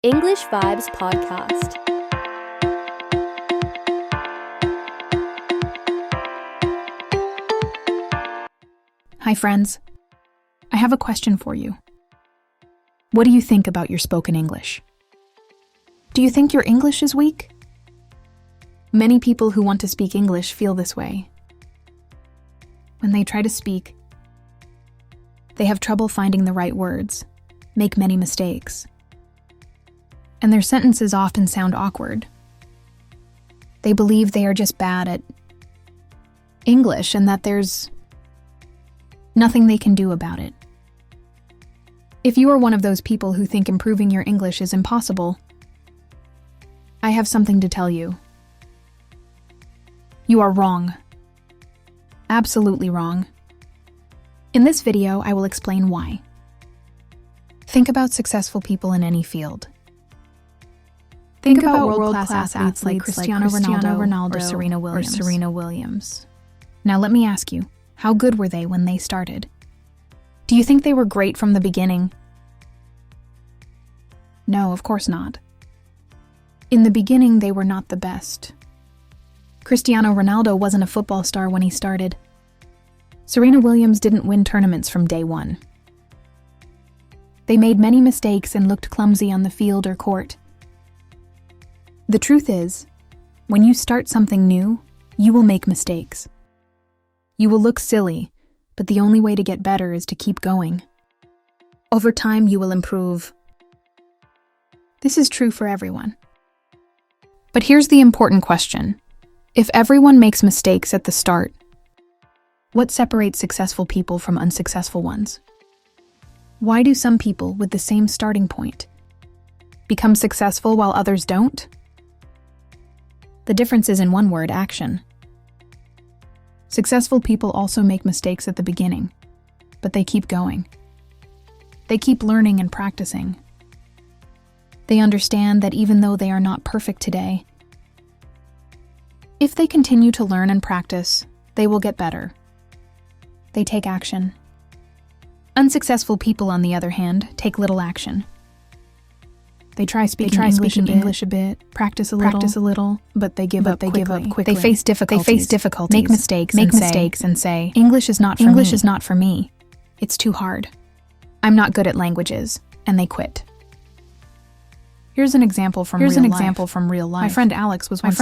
English Vibes Podcast. Hi friends, I have a question for you. What do you think about your spoken English? Do you think your English is weak? Many people who want to speak English feel this way. When they try to speak, they have trouble finding the right words, make many mistakes, and their sentences often sound awkward. They believe they are just bad at English and that there's nothing they can do about it. If you are one of those people who think improving your English is impossible, I have something to tell you. You are wrong. Absolutely wrong. In this video, I will explain why. Think about successful people in any field. Think about world-class athletes like Cristiano Ronaldo or Serena Williams. Now let me ask you, how good were they when they started? Do you think they were great from the beginning? No, of course not. In the beginning, they were not the best. Cristiano Ronaldo wasn't a football star when he started. Serena Williams didn't win tournaments from day one. They made many mistakes and looked clumsy on the field or court. The truth is, when you start something new, you will make mistakes. You will look silly, but the only way to get better is to keep going. Over time, you will improve. This is true for everyone. But here's the important question. If everyone makes mistakes at the start, what separates successful people from unsuccessful ones? Why do some people with the same starting point become successful while others don't? The difference is in one word: action. Successful people also make mistakes at the beginning, but they keep going. They keep learning and practicing. They understand that even though they are not perfect today, if they continue to learn and practice, they will get better. They take action. Unsuccessful people, on the other hand, take little action. They try speaking English a bit, practice a little, but they give up quickly. They face difficulties, make mistakes, and say, English is not for me. It's too hard. I'm not good at languages, and they quit. Here's an example from real life. My friend Alex was once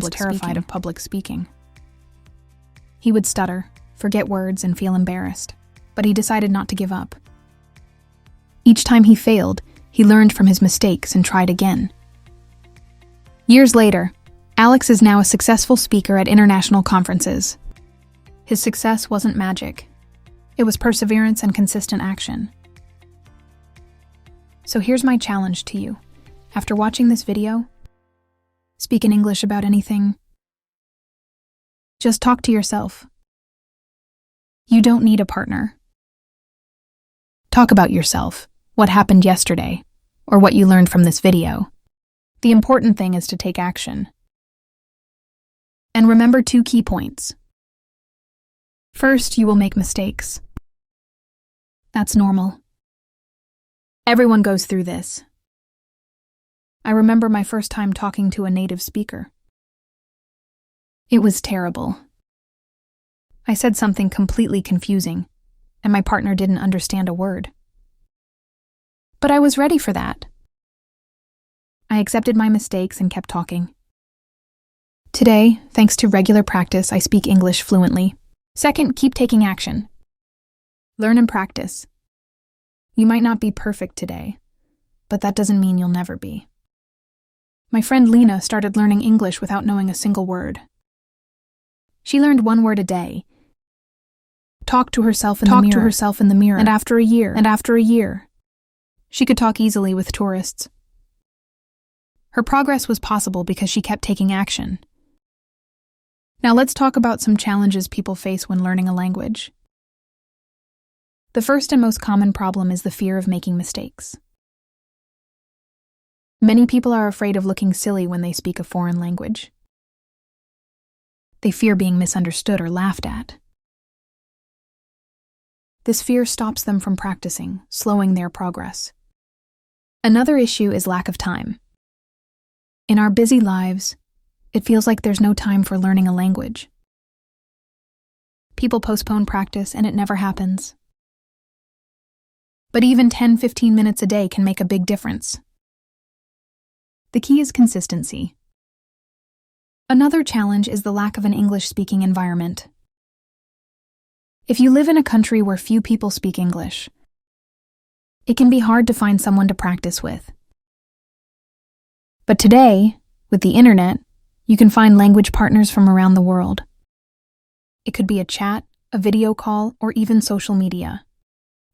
terrified of public speaking. He would stutter, forget words, and feel embarrassed, but he decided not to give up. Each time he failed, he learned from his mistakes and tried again. Years later, Alex is now a successful speaker at international conferences. His success wasn't magic. It was perseverance and consistent action. So here's my challenge to you. After watching this video, speak in English about anything. Just talk to yourself. You don't need a partner. Talk about yourself, what happened yesterday, or what you learned from this video. The important thing is to take action. And remember 2 key points. First, you will make mistakes. That's normal. Everyone goes through this. I remember my first time talking to a native speaker. It was terrible. I said something completely confusing, and my partner didn't understand a word. But I was ready for that. I accepted my mistakes and kept talking. Today, thanks to regular practice, I speak English fluently. Second, keep taking action. Learn and practice. You might not be perfect today, but that doesn't mean you'll never be. My friend Lena started learning English without knowing a single word. She learned 1 word a day. Talked to herself in the mirror. And after a year, she could talk easily with tourists. Her progress was possible because she kept taking action. Now let's talk about some challenges people face when learning a language. The first and most common problem is the fear of making mistakes. Many people are afraid of looking silly when they speak a foreign language. They fear being misunderstood or laughed at. This fear stops them from practicing, slowing their progress. Another issue is lack of time. In our busy lives, it feels like there's no time for learning a language. People postpone practice and it never happens. But even 10-15 minutes a day can make a big difference. The key is consistency. Another challenge is the lack of an English-speaking environment. If you live in a country where few people speak English, it can be hard to find someone to practice with. But today, with the internet, you can find language partners from around the world. It could be a chat, a video call, or even social media.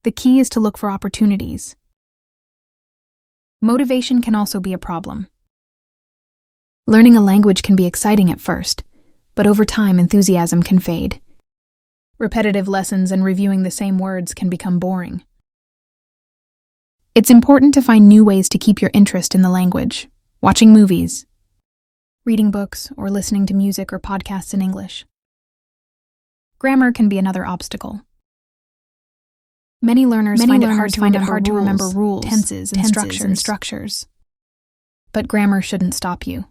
The key is to look for opportunities. Motivation can also be a problem. Learning a language can be exciting at first, but over time enthusiasm can fade. Repetitive lessons and reviewing the same words can become boring. It's important to find new ways to keep your interest in the language, watching movies, reading books, or listening to music or podcasts in English. Grammar can be another obstacle. Many learners find it hard to remember rules, tenses, and structures. But grammar shouldn't stop you.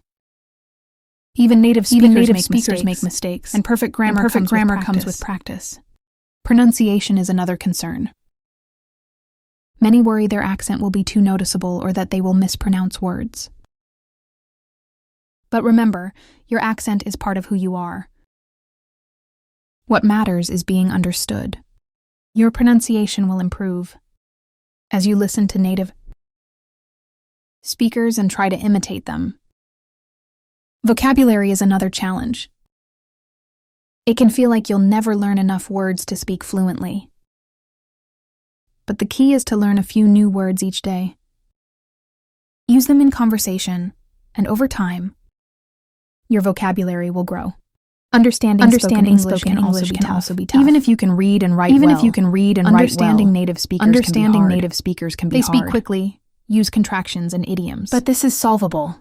Even native speakers make mistakes, and perfect grammar comes with practice. Pronunciation is another concern. Many worry their accent will be too noticeable or that they will mispronounce words. But remember, your accent is part of who you are. What matters is being understood. Your pronunciation will improve as you listen to native speakers and try to imitate them. Vocabulary is another challenge. It can feel like you'll never learn enough words to speak fluently. But the key is to learn a few new words each day. Use them in conversation, and over time, your vocabulary will grow. Understanding English can also be tough. Even if you can read and write understanding native speakers can be hard. They speak quickly, use contractions and idioms. But this is solvable.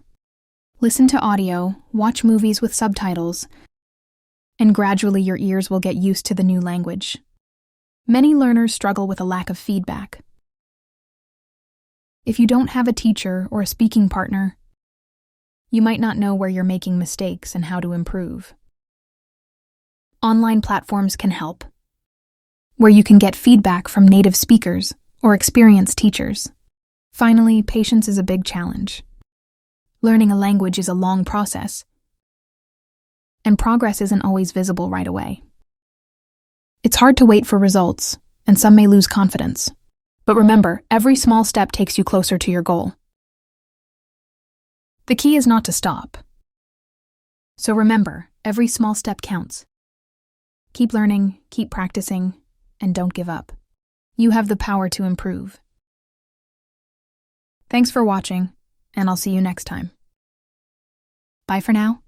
Listen to audio, watch movies with subtitles, and gradually your ears will get used to the new language. Many learners struggle with a lack of feedback. If you don't have a teacher or a speaking partner, you might not know where you're making mistakes and how to improve. Online platforms can help, where you can get feedback from native speakers or experienced teachers. Finally, patience is a big challenge. Learning a language is a long process, and progress isn't always visible right away. It's hard to wait for results, and some may lose confidence. But remember, every small step takes you closer to your goal. The key is not to stop. So remember, every small step counts. Keep learning, keep practicing, and don't give up. You have the power to improve. Thanks for watching, and I'll see you next time. Bye for now.